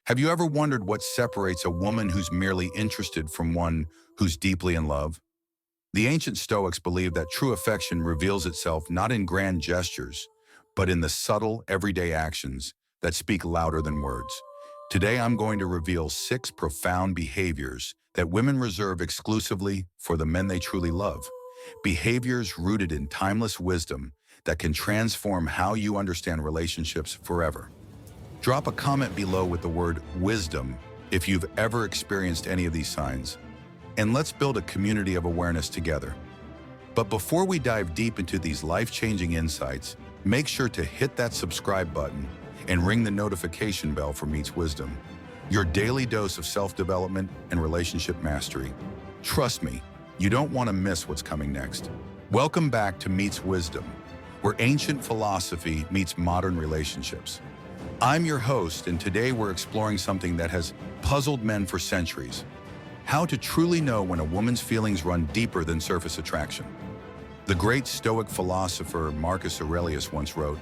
Have you ever wondered what separates a woman who's merely interested from one who's deeply in love? The ancient Stoics believed that true affection reveals itself not in grand gestures, but in the subtle, everyday actions that speak louder than words. Today, I'm going to reveal 6 profound behaviors that women reserve exclusively for the men they truly love. Behaviors rooted in timeless wisdom that can transform how you understand relationships forever. Drop a comment below with the word wisdom if you've ever experienced any of these signs, and let's build a community of awareness together. But before we dive deep into these life-changing insights, make sure to hit that subscribe button and ring the notification bell for Meets Wisdom, your daily dose of self-development and relationship mastery. Trust me, you don't want to miss what's coming next. Welcome back to Meets Wisdom, where ancient philosophy meets modern relationships. I'm your host, and today we're exploring something that has puzzled men for centuries: how to truly know when a woman's feelings run deeper than surface attraction. The great Stoic philosopher Marcus Aurelius once wrote,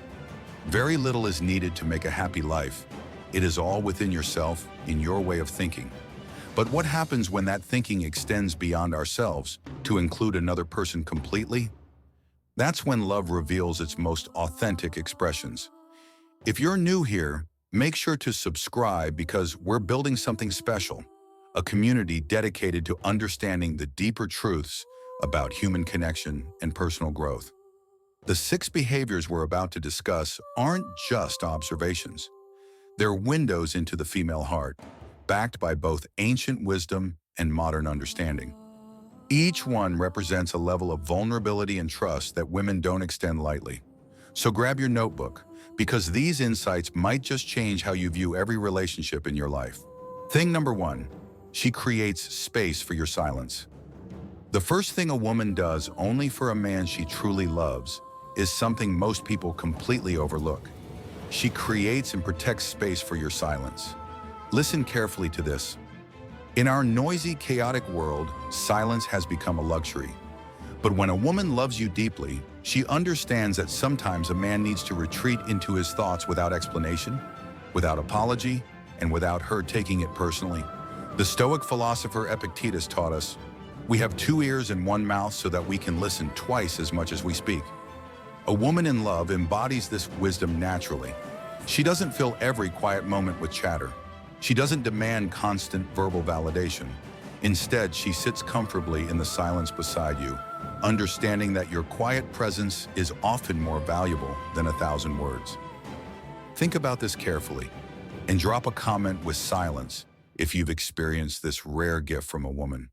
"Very little is needed to make a happy life. It is all within yourself, in your way of thinking." But what happens when that thinking extends beyond ourselves to include another person completely? That's when love reveals its most authentic expressions. If you're new here, make sure to subscribe because we're building something special, a community dedicated to understanding the deeper truths about human connection and personal growth. The 6 behaviors we're about to discuss aren't just observations. They're windows into the female heart, backed by both ancient wisdom and modern understanding. Each one represents a level of vulnerability and trust that women don't extend lightly. So grab your notebook, because these insights might just change how you view every relationship in your life. Thing number 1, she creates space for your silence. The first thing a woman does only for a man she truly loves is something most people completely overlook. She creates and protects space for your silence. Listen carefully to this. In our noisy, chaotic world, silence has become a luxury. But when a woman loves you deeply, she understands that sometimes a man needs to retreat into his thoughts without explanation, without apology, and without her taking it personally. The Stoic philosopher Epictetus taught us, "We have 2 ears and 1 mouth so that we can listen twice as much as we speak." A woman in love embodies this wisdom naturally. She doesn't fill every quiet moment with chatter. She doesn't demand constant verbal validation. Instead, she sits comfortably in the silence beside you, understanding that your quiet presence is often more valuable than 1,000 words. Think about this carefully, and drop a comment with silence if you've experienced this rare gift from a woman.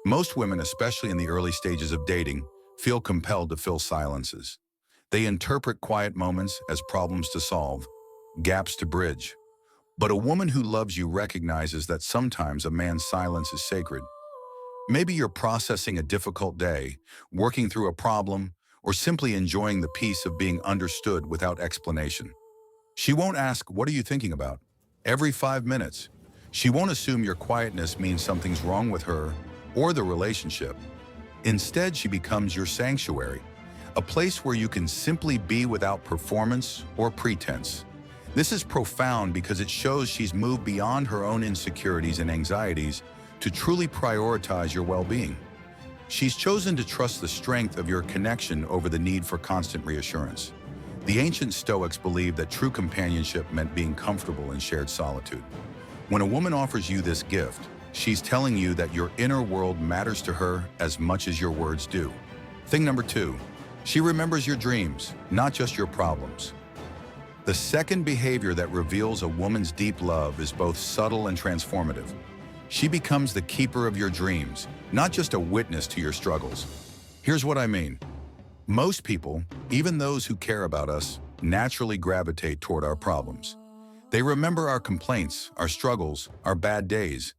Most women, especially in the early stages of dating, feel compelled to fill silences. They interpret quiet moments as problems to solve, gaps to bridge. But a woman who loves you recognizes that sometimes a man's silence is sacred. Maybe you're processing a difficult day, working through a problem, or simply enjoying the peace of being understood without explanation. She won't ask, "What are you thinking about?" every 5 minutes. She won't assume your quietness means something's wrong with her or the relationship. Instead, she becomes your sanctuary, a place where you can simply be without performance or pretense. This is profound because it shows she's moved beyond her own insecurities and anxieties to truly prioritize your well-being. She's chosen to trust the strength of your connection over the need for constant reassurance. The ancient Stoics believed that true companionship meant being comfortable in shared solitude. When a woman offers you this gift, she's telling you that your inner world matters to her as much as your words do. Thing number 2, she remembers your dreams, not just your problems. The second behavior that reveals a woman's deep love is both subtle and transformative. She becomes the keeper of your dreams, not just a witness to your struggles. Here's what I mean. Most people, even those who care about us, naturally gravitate toward our problems. They remember our complaints, our struggles, our bad days.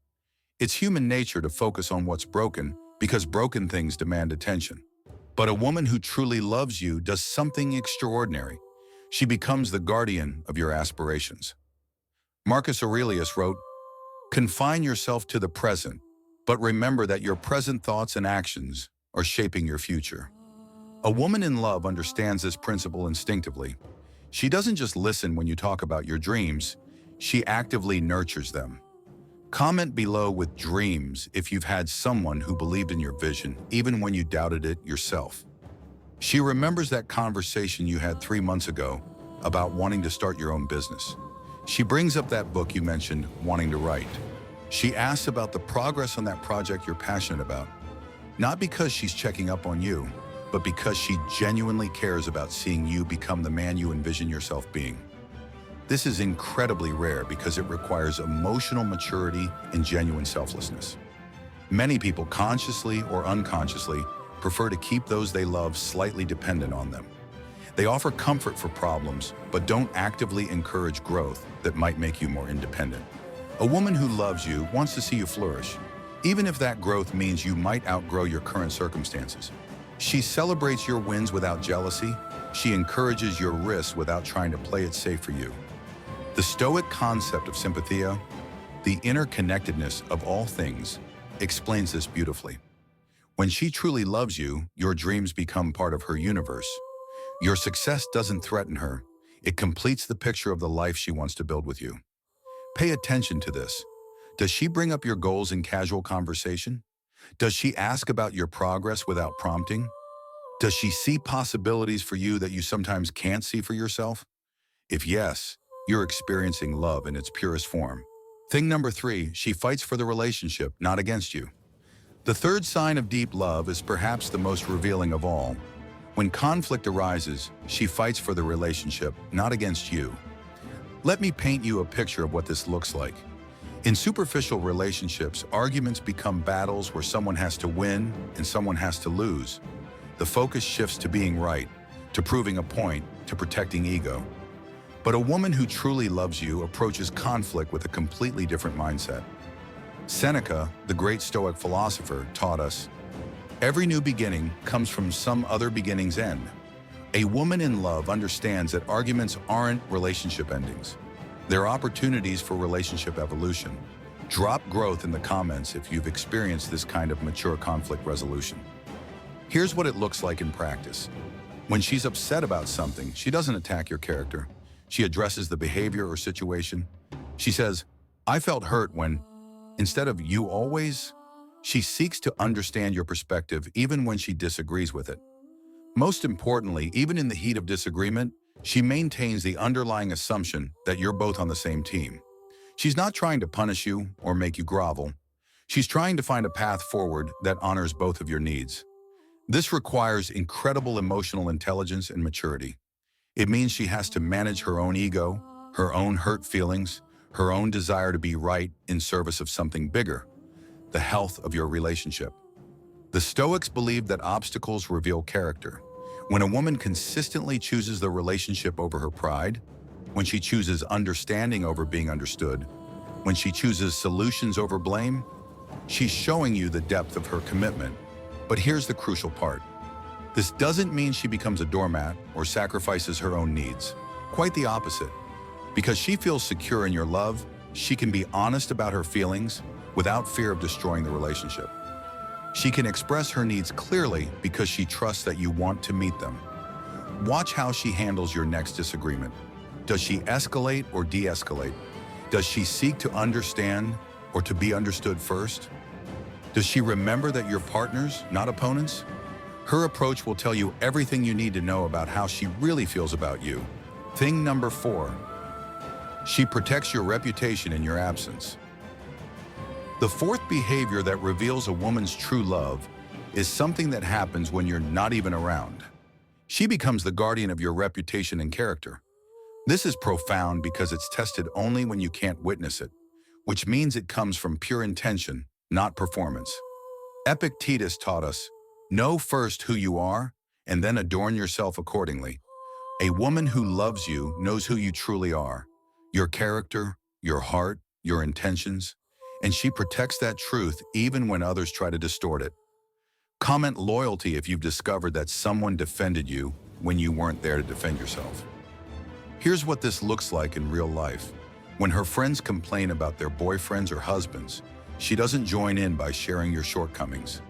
It's human nature to focus on what's broken because broken things demand attention. But a woman who truly loves you does something extraordinary. She becomes the guardian of your aspirations. Marcus Aurelius wrote, "Confine yourself to the present, but remember that your present thoughts and actions are shaping your future." A woman in love understands this principle instinctively. She doesn't just listen when you talk about your dreams. She actively nurtures them. Comment below with dreams if you've had someone who believed in your vision, even when you doubted it yourself. She remembers that conversation you had 3 months ago about wanting to start your own business. She brings up that book you mentioned wanting to write. She asks about the progress on that project you're passionate about, not because she's checking up on you, but because she genuinely cares about seeing you become the man you envision yourself being. This is incredibly rare because it requires emotional maturity and genuine selflessness. Many people, consciously or unconsciously, prefer to keep those they love slightly dependent on them. They offer comfort for problems, but don't actively encourage growth that might make you more independent. A woman who loves you wants to see you flourish, even if that growth means you might outgrow your current circumstances. She celebrates your wins without jealousy. She encourages your risks without trying to play it safe for you. The Stoic concept of sympathia, the interconnectedness of all things, explains this beautifully. When she truly loves you, your dreams become part of her universe. Your success doesn't threaten her. It completes the picture of the life she wants to build with you. Pay attention to this. Does she bring up your goals in casual conversation? Does she ask about your progress without prompting? Does she see possibilities for you that you sometimes can't see for yourself? If yes, you're experiencing love in its purest form. Thing number 3, she fights for the relationship, not against you. The third sign of deep love is perhaps the most revealing of all. When conflict arises, she fights for the relationship, not against you. Let me paint you a picture of what this looks like. In superficial relationships, arguments become battles where someone has to win and someone has to lose. The focus shifts to being right, to proving a point, to protecting ego. But a woman who truly loves you approaches conflict with a completely different mindset. Seneca, the great Stoic philosopher, taught us, "Every new beginning comes from some other beginning's end." A woman in love understands that arguments aren't relationship endings. They're opportunities for relationship evolution. Drop growth in the comments if you've experienced this kind of mature conflict resolution. Here's what it looks like in practice. When she's upset about something, she doesn't attack your character. She addresses the behavior or situation. She says, "I felt hurt when," instead of "you always." She seeks to understand your perspective even when she disagrees with it. Most importantly, even in the heat of disagreement, she maintains the underlying assumption that you're both on the same team. She's not trying to punish you or make you grovel. She's trying to find a path forward that honors both of your needs. This requires incredible emotional intelligence and maturity. It means she has to manage her own ego, her own hurt feelings, her own desire to be right in service of something bigger, the health of your relationship. The Stoics believe that obstacles reveal character. When a woman consistently chooses the relationship over her pride, when she chooses understanding over being understood, when she chooses solutions over blame, she's showing you the depth of her commitment. But here's the crucial part. This doesn't mean she becomes a doormat or sacrifices her own needs. Quite the opposite. Because she feels secure in your love, she can be honest about her feelings without fear of destroying the relationship. She can express her needs clearly because she trusts that you want to meet them. Watch how she handles your next disagreement. Does she escalate or de-escalate? Does she seek to understand or to be understood first? Does she remember that you're partners, not opponents? Her approach will tell you everything you need to know about how she really feels about you. Thing number 4. She protects your reputation in your absence. The fourth behavior that reveals a woman's true love is something that happens when you're not even around. She becomes the guardian of your reputation and character. This is profound because it's tested only when you can't witness it, which means it comes from pure intention, not performance. Epictetus taught us, know first who you are, and then adorn yourself accordingly. A woman who loves you knows who you truly are, your character, your heart, your intentions, and she protects that truth even when others try to distort it. Comment loyalty if you've discovered that someone defended you when you weren't there to defend yourself. Here's what this looks like in real life. When her friends complain about their boyfriends or husbands, she doesn't join in by sharing your shortcomings.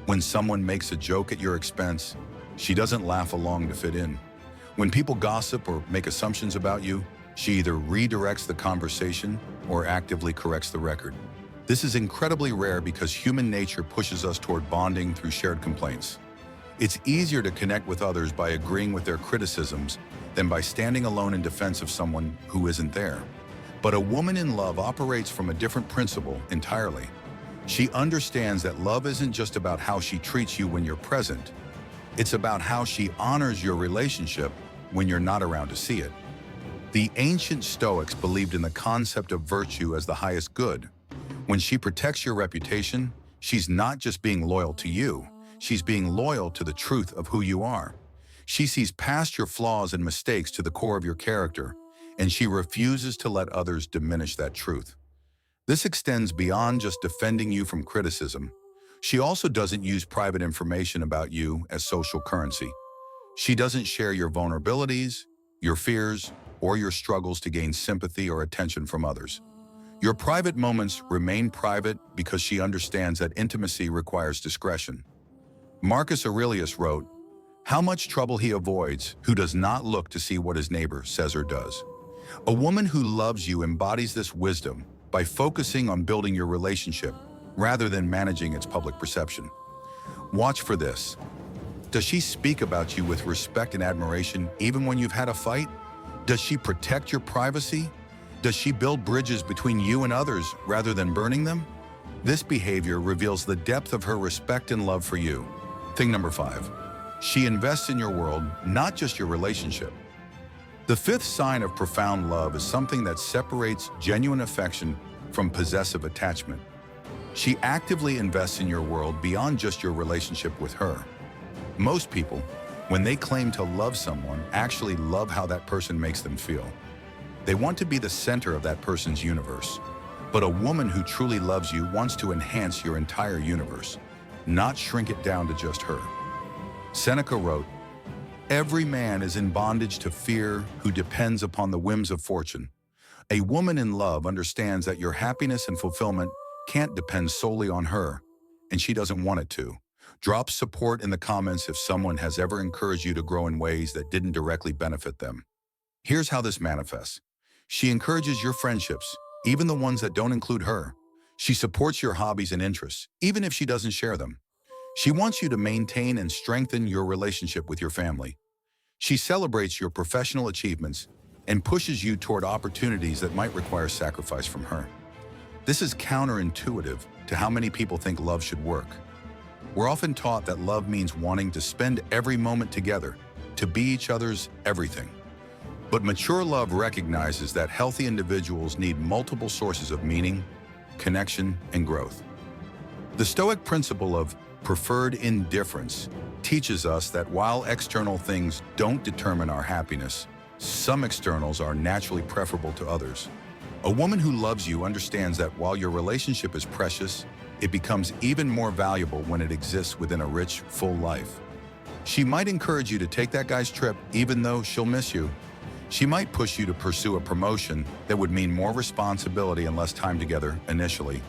When someone makes a joke at your expense, she doesn't laugh along to fit in. When people gossip or make assumptions about you, She either redirects the conversation or actively corrects the record. This is incredibly rare because human nature pushes us toward bonding through shared complaints. It's easier to connect with others by agreeing with their criticisms than by standing alone in defense of someone who isn't there. But a woman in love operates from a different principle entirely. She understands that love isn't just about how she treats you when you're present. It's about how she honors your relationship when you're not around to see it. The ancient Stoics believed in the concept of virtue as the highest good. When she protects your reputation, she's not just being loyal to you, she's being loyal to the truth of who you are. She sees past your flaws and mistakes to the core of your character, and she refuses to let others diminish that truth. This extends beyond just defending you from criticism. She also doesn't use private information about you as social currency. She doesn't share your vulnerabilities, your fears, or your struggles to gain sympathy or attention from others. Your private moments remain private because she understands that intimacy requires discretion. Marcus Aurelius wrote, "How much trouble he avoids who does not look to see what his neighbor says or does." A woman who loves you embodies this wisdom by focusing on building your relationship rather than managing its public perception. Watch for this. Does she speak about you with respect and admiration even when you've had a fight? Does she protect your privacy? Does she build bridges between you and others rather than burning them? This behavior reveals the depth of her respect and love for you. Thing number 5. She invests in your world, not just your relationship. The 5th sign of profound love is something that separates genuine affection from possessive attachment. She actively invests in your world beyond just your relationship with her. Most people, when they claim to love someone, actually love how that person makes them feel. They want to be the center of that person's universe. But a woman who truly loves you wants to enhance your entire universe, not shrink it down to just her. Seneca wrote, "Every man is in bondage to fear who depends upon the whims of fortune." A woman in love understands that your happiness and fulfillment can't depend solely on her, and she doesn't want it to. Drop support in the comments if someone has ever encouraged you to grow in ways that didn't directly benefit them. Here's how this manifests. She encourages your friendships, even the ones that don't include her. She supports your hobbies and interests, even if she doesn't share them. She wants you to maintain and strengthen your relationship with your family. She celebrates your professional achievements and pushes you toward opportunities that might require sacrifice from her. This is counterintuitive to how many people think love should work. We're often taught that love means wanting to spend every moment together, to be each other's everything. But mature love recognizes that healthy individuals need multiple sources of meaning, connection, and growth. The Stoic principle of preferred indifference teaches us that while external things don't determine our happiness, some externals are naturally preferable to others. A woman who loves you understands that while your relationship is precious, it becomes even more valuable when it exists within a rich, full life. She might encourage you to take that guy's trip even though she'll miss you. She might push you to pursue a promotion that would mean more responsibility and less time together initially.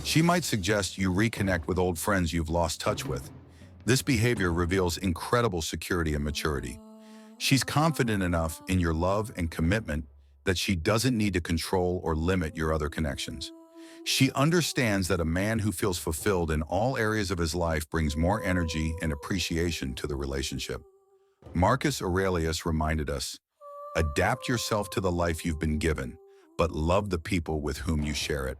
She might suggest you reconnect with old friends you've lost touch with. This behavior reveals incredible security and maturity. She's confident enough in your love and commitment that she doesn't need to control or limit your other connections. She understands that a man who feels fulfilled in all areas of his life brings more energy and appreciation to the relationship. Marcus Aurelius reminded us, "Adapt yourself to the life you've been given, but love the people with whom you share it."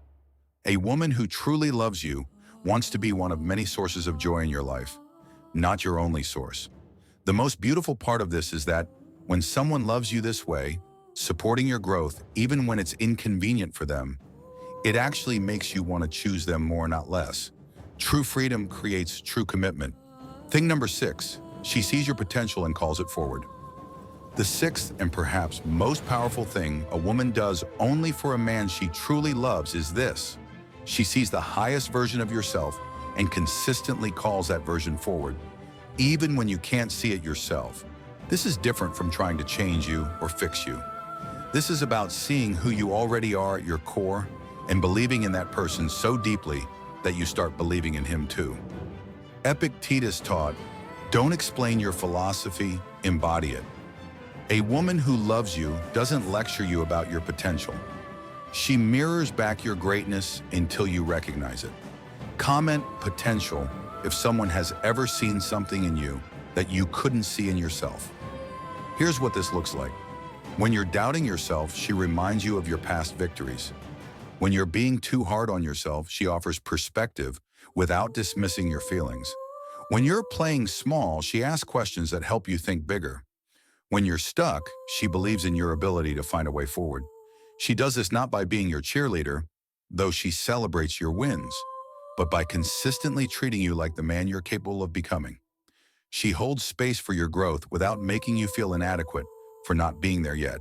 A woman who truly loves you wants to be one of many sources of joy in your life, not your only source. The most beautiful part of this is that when someone loves you this way, supporting your growth, even when it's inconvenient for them, it actually makes you want to choose them more, not less. True freedom creates true commitment. Thing number 6, she sees your potential and calls it forward. The 6th and perhaps most powerful thing a woman does only for a man she truly loves is this. She sees the highest version of yourself and consistently calls that version forward, even when you can't see it yourself. This is different from trying to change you or fix you. This is about seeing who you already are at your core and believing in that person so deeply that you start believing in him too. Epictetus taught, "Don't explain your philosophy, embody it." A woman who loves you doesn't lecture you about your potential. She mirrors back your greatness until you recognize it. Comment potential if someone has ever seen something in you that you couldn't see in yourself. Here's what this looks like. When you're doubting yourself, she reminds you of your past victories. When you're being too hard on yourself, she offers perspective without dismissing your feelings. When you're playing small, she asks questions that help you think bigger. When you're stuck, she believes in your ability to find a way forward. She does this not by being your cheerleader, though she celebrates your wins, but by consistently treating you like the man you're capable of becoming. She holds space for your growth without making you feel inadequate for not being there yet.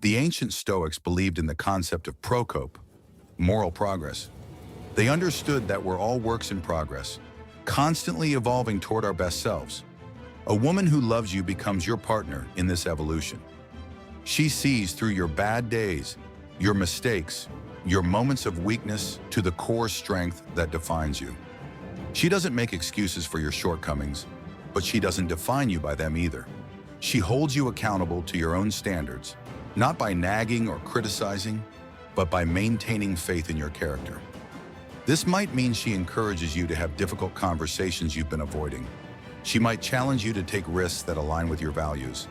The ancient Stoics believed in the concept of procope, moral progress. They understood that we're all works in progress, constantly evolving toward our best selves. A woman who loves you becomes your partner in this evolution. She sees through your bad days, your mistakes, your moments of weakness to the core strength that defines you. She doesn't make excuses for your shortcomings, but she doesn't define you by them either. She holds you accountable to your own standards, not by nagging or criticizing, but by maintaining faith in your character. This might mean she encourages you to have difficult conversations you've been avoiding. She might challenge you to take risks that align with your values.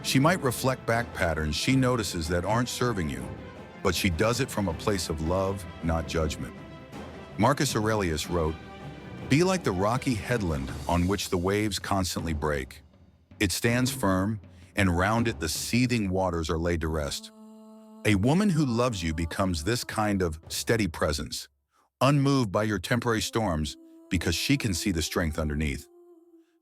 She might reflect back patterns she notices that aren't serving you, but she does it from a place of love, not judgment. Marcus Aurelius wrote, "Be like the rocky headland on which the waves constantly break. It stands firm, and round it the seething waters are laid to rest." A woman who loves you becomes this kind of steady presence, unmoved by your temporary storms because she can see the strength underneath.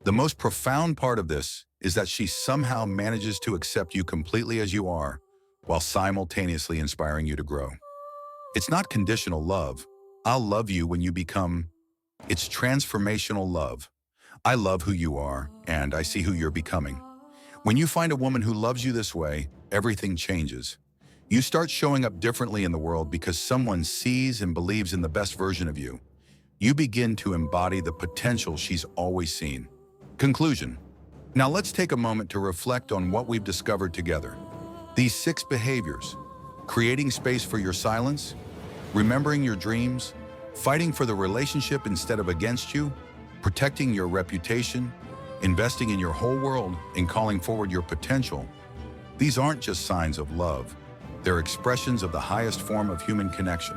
The most profound part of this is that she somehow manages to accept you completely as you are, while simultaneously inspiring you to grow. It's not conditional love. I'll love you when you become. It's transformational love. I love who you are, and I see who you're becoming. When you find a woman who loves you this way, everything changes. You start showing up differently in the world because someone sees and believes in the best version of you. You begin to embody the potential she's always seen. Conclusion. Now let's take a moment to reflect on what we've discovered together. These 6 behaviors: creating space for your silence, remembering your dreams, fighting for the relationship instead of against you, protecting your reputation, investing in your whole world, and calling forward your potential. These aren't just signs of love. They're expressions of the highest form of human connection.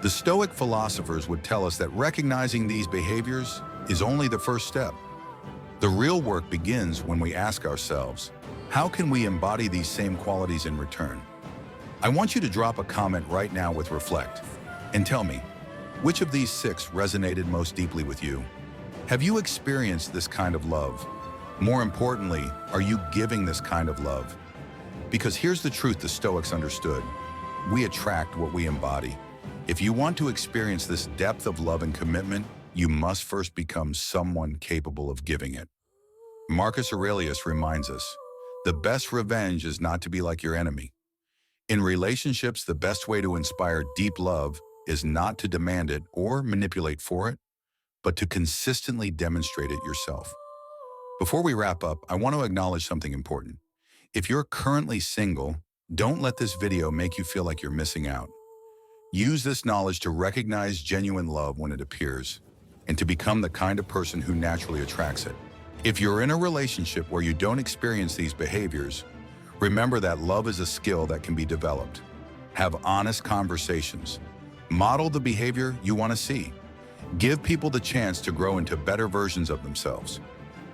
The Stoic philosophers would tell us that recognizing these behaviors is only the first step. The real work begins when we ask ourselves, how can we embody these same qualities in return? I want you to drop a comment right now with reflect and tell me, which of these 6 resonated most deeply with you? Have you experienced this kind of love? More importantly, are you giving this kind of love? Because here's the truth the Stoics understood. We attract what we embody. If you want to experience this depth of love and commitment, you must first become someone capable of giving it. Marcus Aurelius reminds us, the best revenge is not to be like your enemy. In relationships, the best way to inspire deep love is not to demand it or manipulate for it, but to consistently demonstrate it yourself. Before we wrap up, I want to acknowledge something important. If you're currently single, don't let this video make you feel like you're missing out. Use this knowledge to recognize genuine love when it appears, and to become the kind of person who naturally attracts it. If you're in a relationship where you don't experience these behaviors, remember that love is a skill that can be developed. Have honest conversations. Model the behavior you want to see. Give people the chance to grow into better versions of themselves.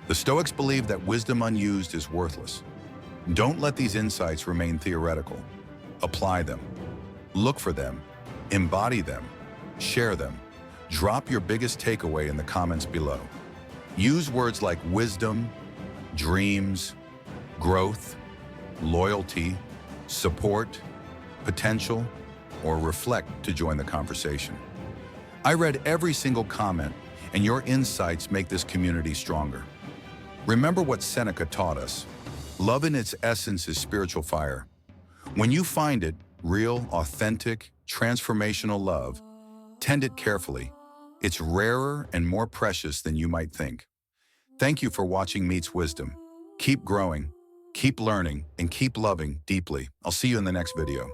The Stoics believe that wisdom unused is worthless. Don't let these insights remain theoretical. Apply them. Look for them. Embody them. Share them. Drop your biggest takeaway in the comments below. Use words like wisdom, dreams, growth, loyalty, support, potential, or reflect to join the conversation. I read every single comment, and your insights make this community stronger. Remember what Seneca taught us. Love in its essence is spiritual fire. When you find it, real, authentic, transformational love, tend it carefully. It's rarer and more precious than you might think. Thank you for watching Meets Wisdom. Keep growing, Keep learning and keep loving deeply. I'll see you in the next video.